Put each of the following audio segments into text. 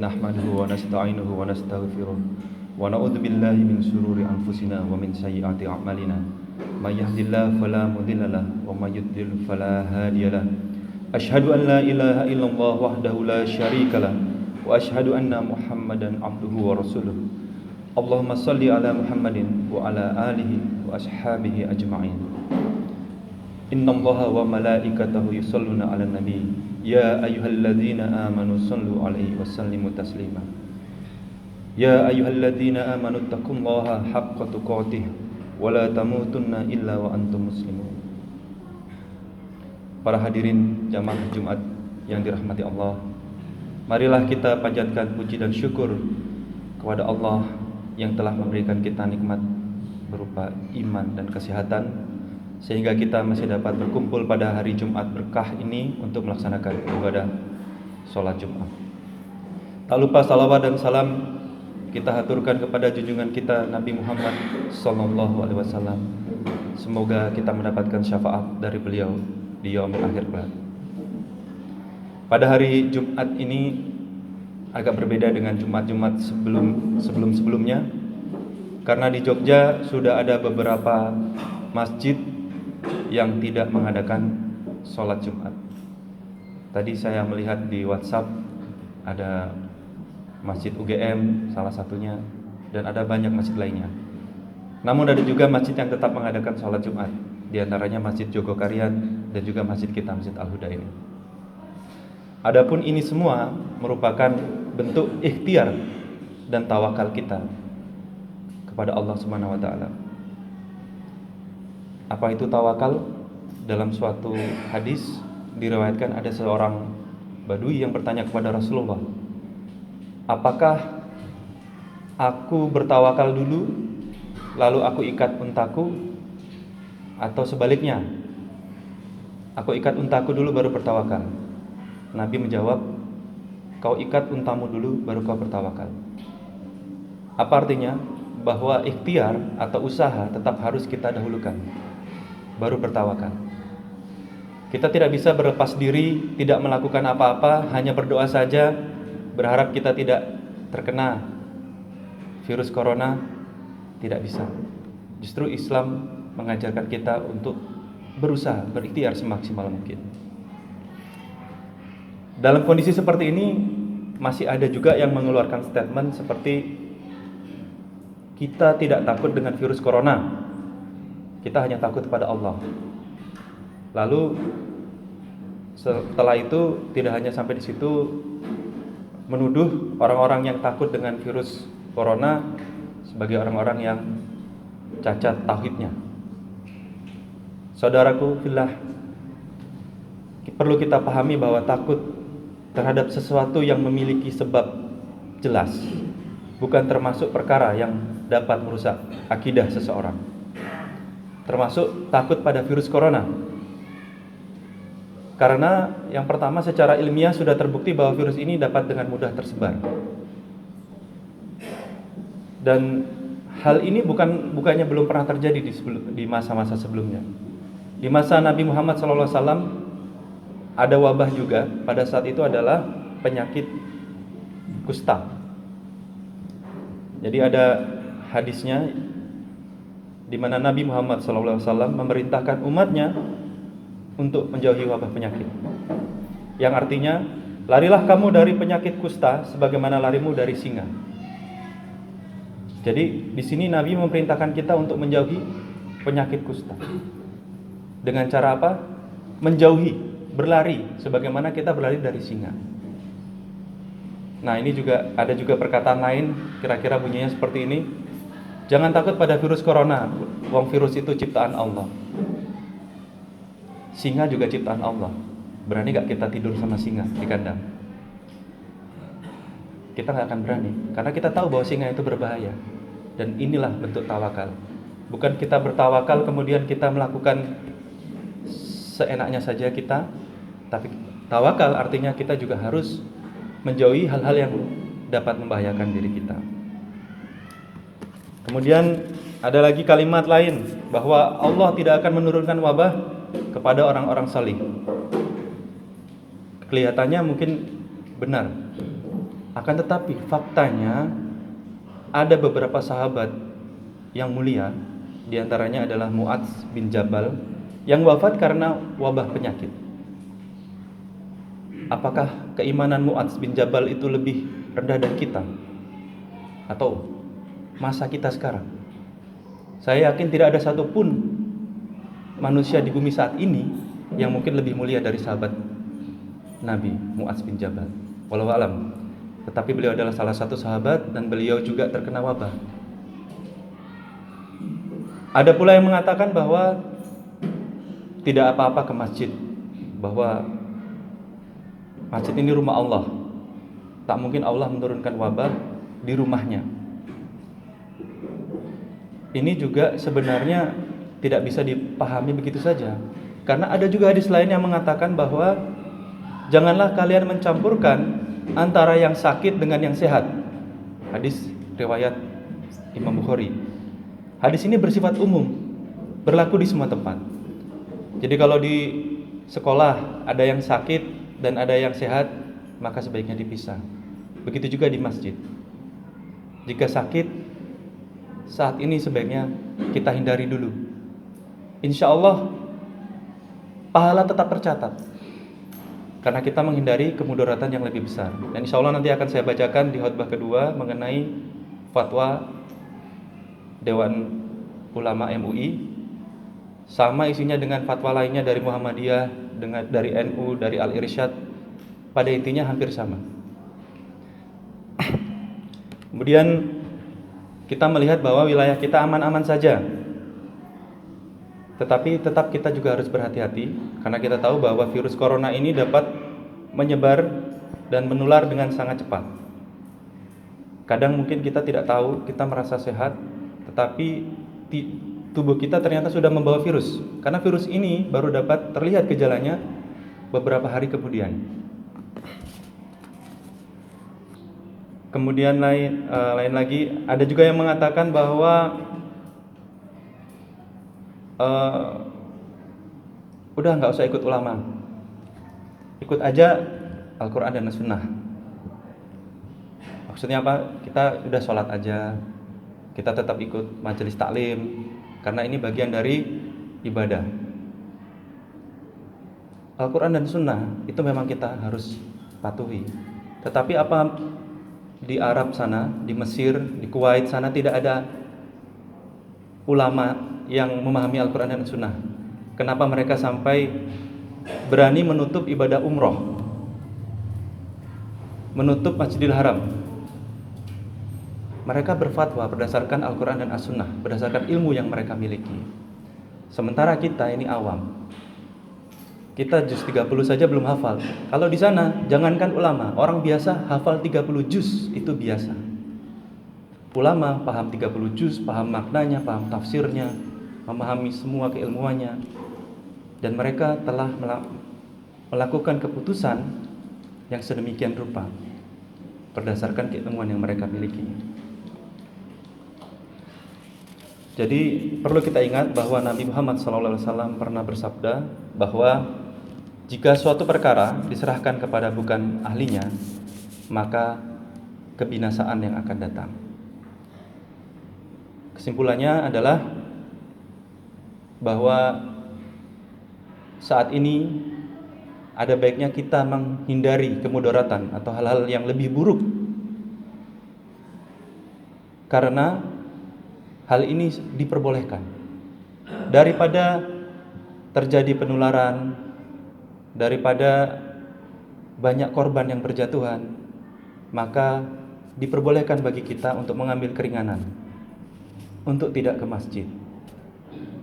نحمده ونستعينه ونستغفره ونعوذ بالله من شرور أنفسنا ومن سيئات أعمالنا من يهد الله فلا مضل له ومن يضلل فلا هادي له أشهد أن لا إله إلا الله وحده لا شريك له وأشهد أن محمدا عبده ورسوله اللهم صل على محمد وعلى آله وأصحابه أجمعين إن الله وملائكته يصلون على النبي يا أيها الذين آمنوا صلوا عليه وسلموا تسليما يا أيها الذين آمنوا اتقوا الله حق تقاته ولا تموتن إلا وأنتم مسلمون. Para hadirin jamaah Jumat yang dirahmati Allah, marilah kita panjatkan puji dan syukur kepada Allah yang telah memberikan kita nikmat berupa iman dan kesehatan, sehingga kita masih dapat berkumpul pada hari Jumat berkah ini untuk melaksanakan ibadah sholat Jumat. Tak lupa salawat dan salam kita haturkan kepada junjungan kita Nabi Muhammad SAW. Semoga kita mendapatkan syafaat dari beliau di yaumil akhir kelak. Pada hari Jumat ini agak berbeda dengan Jumat-Jumat sebelum-sebelumnya, karena di Jogja sudah ada beberapa masjid yang tidak mengadakan sholat Jumat. Tadi saya melihat di WhatsApp ada Masjid UGM salah satunya, dan ada banyak masjid lainnya. Namun ada juga masjid yang tetap mengadakan sholat Jumat, di antaranya Masjid Jogokarian dan juga masjid kita, Masjid Al-Huda ini. Adapun ini semua merupakan bentuk ikhtiar dan tawakal kita kepada Allah Subhanahu wa taala. Apa itu tawakal? Dalam suatu hadis diriwayatkan ada seorang badui yang bertanya kepada Rasulullah, apakah aku bertawakal dulu lalu aku ikat untaku, atau sebaliknya, aku ikat untaku dulu baru bertawakal? Nabi menjawab, kau ikat untamu dulu baru kau bertawakal. Apa artinya? Bahwa ikhtiar atau usaha tetap harus kita dahulukan, baru bertawakal. Kita tidak bisa berlepas diri, tidak melakukan apa-apa, hanya berdoa saja, berharap kita tidak terkena virus corona. Tidak bisa. Justru Islam mengajarkan kita untuk berusaha, berikhtiar semaksimal mungkin. Dalam kondisi seperti ini masih ada juga yang mengeluarkan statement seperti, kita tidak takut dengan virus corona, kita hanya takut kepada Allah. Lalu setelah itu tidak hanya sampai di situ, menuduh orang-orang yang takut dengan virus corona sebagai orang-orang yang cacat tauhidnya. Saudaraku fillah, perlu kita pahami bahwa takut terhadap sesuatu yang memiliki sebab jelas bukan termasuk perkara yang dapat merusak akidah seseorang. Termasuk takut pada virus corona. Karena yang pertama, secara ilmiah sudah terbukti bahwa virus ini dapat dengan mudah tersebar. Dan hal ini bukannya belum pernah terjadi di masa-masa sebelumnya. Di masa Nabi Muhammad SAW ada wabah juga. Pada saat itu adalah penyakit kusta. Jadi ada hadisnya di mana Nabi Muhammad SAW memerintahkan umatnya untuk menjauhi wabah penyakit, yang artinya, larilah kamu dari penyakit kusta sebagaimana larimu dari singa. Jadi di sini Nabi memerintahkan kita untuk menjauhi penyakit kusta. Dengan cara apa? Menjauhi, berlari sebagaimana kita berlari dari singa. Nah, ini juga ada perkataan lain, kira-kira bunyinya seperti ini. Jangan takut pada virus corona, wong virus itu ciptaan Allah. Singa juga ciptaan Allah. Berani gak kita tidur sama singa di kandang? Kita gak akan berani, karena kita tahu bahwa singa itu berbahaya. Dan inilah bentuk tawakal. Bukan kita bertawakal kemudian kita melakukan seenaknya saja kita, tapi tawakal artinya kita juga harus menjauhi hal-hal yang dapat membahayakan diri kita. Kemudian ada lagi kalimat lain, bahwa Allah tidak akan menurunkan wabah kepada orang-orang salih. Kelihatannya mungkin benar, Akan tetapi faktanya ada beberapa sahabat yang mulia, di antaranya adalah Mu'adz bin Jabal yang wafat karena wabah penyakit. Apakah keimanan Mu'adz bin Jabal itu lebih rendah dari kita? Atau masa kita sekarang? Saya yakin tidak ada satupun manusia di bumi saat ini yang mungkin lebih mulia dari sahabat Nabi Mu'adz bin Jabal. Wallahu a'lam. Tetapi beliau adalah salah satu sahabat dan beliau juga terkena wabah. Ada pula yang mengatakan bahwa tidak apa-apa ke masjid, bahwa masjid ini rumah Allah. Tak mungkin Allah menurunkan wabah di rumahnya. Ini juga sebenarnya tidak bisa dipahami begitu saja. Karena ada juga hadis lain yang mengatakan bahwa janganlah kalian mencampurkan antara yang sakit dengan yang sehat. Hadis riwayat Imam Bukhari. Hadis ini bersifat umum, berlaku di semua tempat. Jadi kalau di sekolah ada yang sakit dan ada yang sehat, maka sebaiknya dipisah. Begitu juga di masjid. Jika sakit, saat ini sebaiknya kita hindari dulu. Insya Allah pahala tetap tercatat, karena kita menghindari kemudaratan yang lebih besar. Dan insya Allah nanti akan saya bacakan di khutbah kedua mengenai fatwa Dewan Ulama MUI, sama isinya dengan fatwa lainnya dari Muhammadiyah, dari NU, dari Al-Irsyad. Pada intinya hampir sama. Kemudian kita melihat bahwa wilayah kita aman-aman saja, tetapi tetap kita juga harus berhati-hati, karena kita tahu bahwa virus corona ini dapat menyebar dan menular dengan sangat cepat. Kadang mungkin kita tidak tahu, kita merasa sehat, tetapi tubuh kita ternyata sudah membawa virus, karena virus ini baru dapat terlihat gejalanya beberapa hari kemudian. Kemudian lain lagi, ada juga yang mengatakan bahwa udah nggak usah ikut ulama, ikut aja Al-Quran dan Sunnah. Maksudnya apa? Kita udah sholat aja, kita tetap ikut majelis taklim, karena ini bagian dari ibadah. Al-Quran dan Sunnah itu memang kita harus patuhi. Tetapi apa di Arab sana, di Mesir, di Kuwait sana tidak ada ulama yang memahami Al-Quran dan Sunnah? Kenapa mereka sampai berani menutup ibadah umroh, menutup Masjidil Haram? Mereka berfatwa berdasarkan Al-Quran dan As-Sunnah, berdasarkan ilmu yang mereka miliki. Sementara kita ini awam, kita juz 30 saja belum hafal. Kalau di sana, jangankan ulama, orang biasa hafal 30 juz itu biasa. Ulama paham 30 juz, paham maknanya, paham tafsirnya, memahami semua keilmuannya. Dan mereka telah melakukan keputusan yang sedemikian rupa berdasarkan keilmuan yang mereka miliki. Jadi perlu kita ingat bahwa Nabi Muhammad SAW pernah bersabda bahwa jika suatu perkara diserahkan kepada bukan ahlinya, maka kebinasaan yang akan datang. Kesimpulannya adalah bahwa saat ini ada baiknya kita menghindari kemudaratan atau hal-hal yang lebih buruk, karena hal ini diperbolehkan. Daripada terjadi penularan, daripada banyak korban yang berjatuhan, maka diperbolehkan bagi kita untuk mengambil keringanan, untuk tidak ke masjid,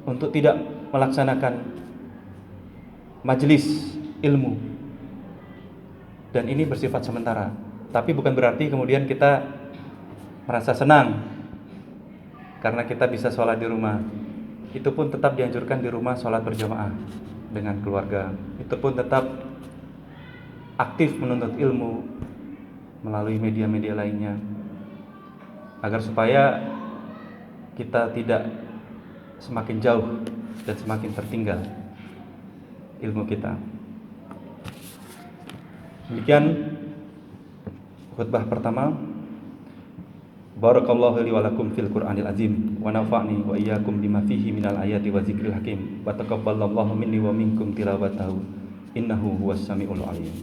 untuk tidak melaksanakan majelis ilmu. Dan ini bersifat sementara. Tapi bukan berarti kemudian kita merasa senang karena kita bisa sholat di rumah. Itu pun tetap dianjurkan di rumah sholat berjamaah dengan keluarga. Itu pun tetap aktif menuntut ilmu melalui media-media lainnya, agar supaya kita tidak semakin jauh dan semakin tertinggal ilmu kita. Demikian Khutbah pertama, Barakallahu li wa lakum fil Qur'anil azim wa nafa'ni wa iyyakum bima fihi minal ayati wa dzikril hakim wa taqabbalallahu minni wa minkum tilawatahu innahu huwas samiul alim.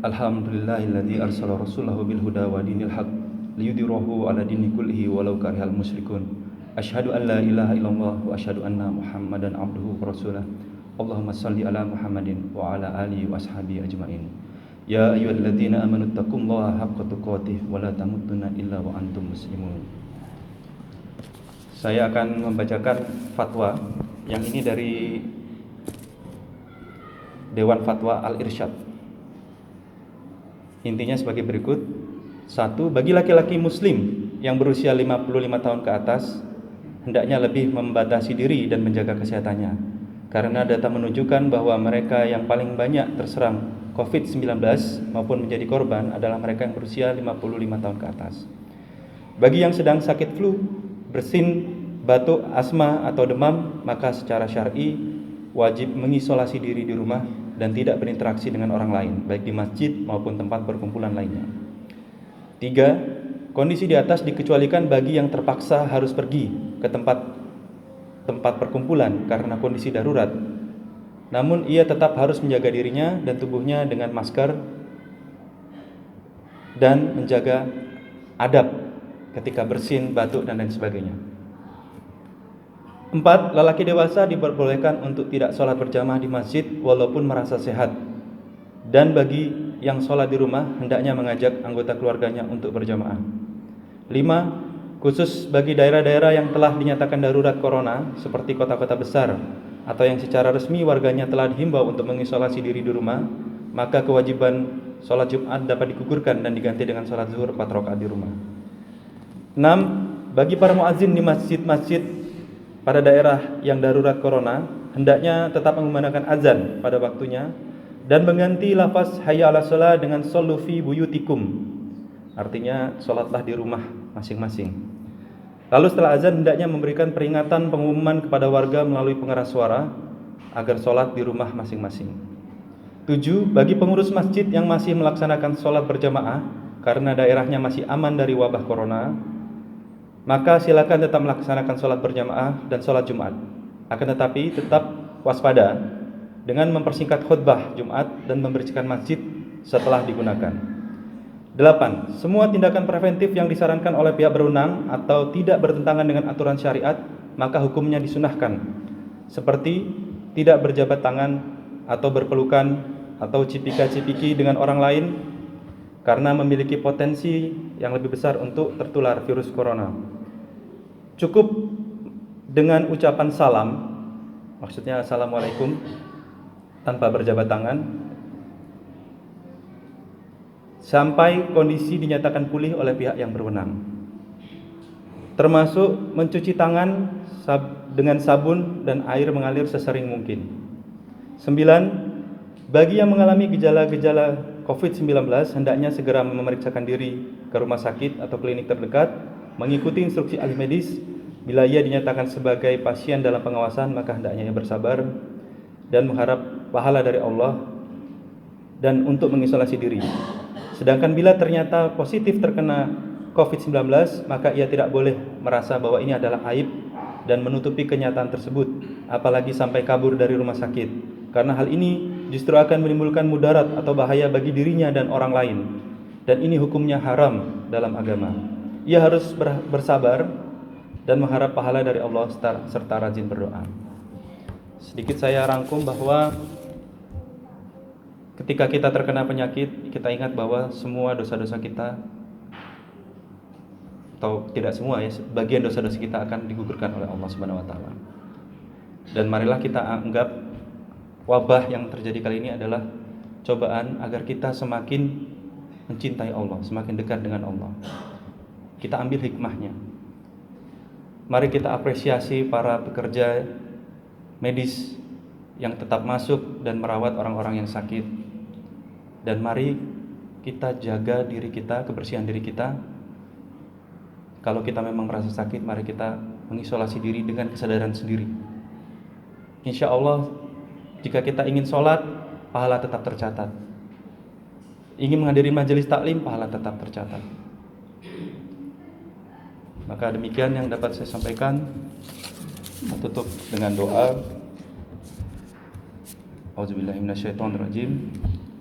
Alhamdulillahilladzi arsala rasulahu bil huda wa dinil haq liyudhhirahu 'ala dini kullihi walau karihal musyrikun. Asyhadu an la ilaha illallah wa asyhadu anna Muhammadan abduhu wa rasuluh. Allahumma shalli ala Muhammadin wa ala alihi wa ashabihi ajmain. Ya ayyuhalladzina amanu taqullaha haqqa tuqatih wa la tamutunna illa wa antum muslimun. Saya akan membacakan fatwa yang ini dari Dewan Fatwa Al-Irsyad. Intinya sebagai berikut. 1. Bagi laki-laki muslim yang berusia 55 tahun ke atas, hendaknya lebih membatasi diri dan menjaga kesehatannya. Karena data menunjukkan bahwa mereka yang paling banyak terserang COVID-19 maupun menjadi korban adalah mereka yang berusia 55 tahun ke atas. Bagi yang sedang sakit flu, bersin, batuk, asma atau demam, maka secara syar'i wajib mengisolasi diri di rumah dan tidak berinteraksi dengan orang lain, baik di masjid maupun tempat perkumpulan lainnya. 3. Kondisi di atas dikecualikan bagi yang terpaksa harus pergi ke tempat perkumpulan karena kondisi darurat. Namun ia tetap harus menjaga dirinya dan tubuhnya dengan masker dan menjaga adab ketika bersin, batuk, dan lain sebagainya. 4. Lelaki dewasa diperbolehkan untuk tidak sholat berjamaah di masjid walaupun merasa sehat. Dan bagi yang sholat di rumah, hendaknya mengajak anggota keluarganya untuk berjamaah. 5. Khusus bagi daerah-daerah yang telah dinyatakan darurat corona, seperti kota-kota besar, atau yang secara resmi warganya telah dihimbau untuk mengisolasi diri di rumah, maka kewajiban sholat Jumat dapat digugurkan dan diganti dengan sholat zuhur 4 rakaat di rumah. 6. Bagi para muadzin di masjid-masjid pada daerah yang darurat corona, hendaknya tetap mengumandangkan azan pada waktunya dan mengganti lafaz hayya 'alas shalah dengan shollu fi buyutikum. Artinya salatlah di rumah masing-masing. Lalu setelah azan hendaknya memberikan peringatan pengumuman kepada warga melalui pengeras suara agar salat di rumah masing-masing. 7. Bagi pengurus masjid yang masih melaksanakan salat berjamaah karena daerahnya masih aman dari wabah corona, maka silakan tetap melaksanakan sholat berjamaah dan sholat Jumat. Akan tetapi tetap waspada dengan mempersingkat khutbah Jumat dan membersihkan masjid setelah digunakan. 8. Semua tindakan preventif yang disarankan oleh pihak berwenang atau tidak bertentangan dengan aturan syariat, maka hukumnya disunahkan. Seperti tidak berjabat tangan atau berpelukan atau cipika-cipiki dengan orang lain karena memiliki potensi yang lebih besar untuk tertular virus corona. Cukup dengan ucapan salam, maksudnya assalamualaikum, tanpa berjabat tangan, sampai kondisi dinyatakan pulih oleh pihak yang berwenang. Termasuk mencuci tangan dengan sabun dan air mengalir sesering mungkin. 9. Bagi yang mengalami gejala-gejala COVID-19, hendaknya segera memeriksakan diri ke rumah sakit atau klinik terdekat, mengikuti instruksi ahli medis. Bila ia dinyatakan sebagai pasien dalam pengawasan, maka hendaknya ia bersabar dan mengharap pahala dari Allah dan untuk mengisolasi diri. Sedangkan bila ternyata positif terkena COVID-19, maka ia tidak boleh merasa bahwa ini adalah aib dan menutupi kenyataan tersebut, apalagi sampai kabur dari rumah sakit, karena hal ini justru akan menimbulkan mudarat atau bahaya bagi dirinya dan orang lain, dan ini hukumnya haram dalam agama. Ia harus bersabar dan mengharap pahala dari Allah serta rajin berdoa. Sedikit saya rangkum bahwa ketika kita terkena penyakit, kita ingat bahwa semua dosa-dosa kita, atau tidak semua ya, sebagian dosa-dosa kita akan digugurkan oleh Allah Subhanahu wa taala. Dan marilah kita anggap wabah yang terjadi kali ini adalah cobaan agar kita semakin mencintai Allah, semakin dekat dengan Allah. Kita ambil hikmahnya. Mari kita apresiasi para pekerja medis yang tetap masuk dan merawat orang-orang yang sakit. Dan mari kita jaga diri kita, kebersihan diri kita. Kalau kita memang merasa sakit, mari kita mengisolasi diri dengan kesadaran sendiri. Insya Allah, jika kita ingin sholat, pahala tetap tercatat. Ingin menghadiri majelis taklim, pahala tetap tercatat. Maka demikian yang dapat saya sampaikan. Tutup dengan doa. A'udzubillahi minasyaitonirrajim.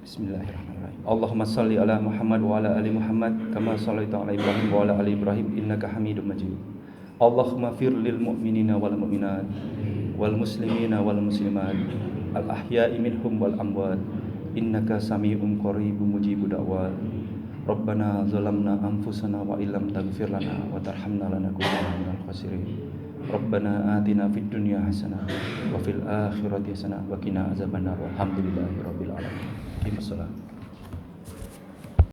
Bismillahirrahmanirrahim. Allahumma shalli ala Muhammad wa ala ali Muhammad kama shallaita ala Ibrahim wa ala ali Ibrahim innaka Hamidum Majid. Allahumma fir lil mu'minina wal mu'minat wal muslimina wal muslimat al ahya'i minhum wal amwat innaka sami'un qaribun mujibud da'wat. Rabbana zalamna anfusana wa illam taghfir lana wa tarhamna lanakunanna minal khasirin. Rabbana atina fid dunya hasanah wa fil akhirati hasanah wa qina azabannar. Walhamdulillahirabbil alamin. Wassalam.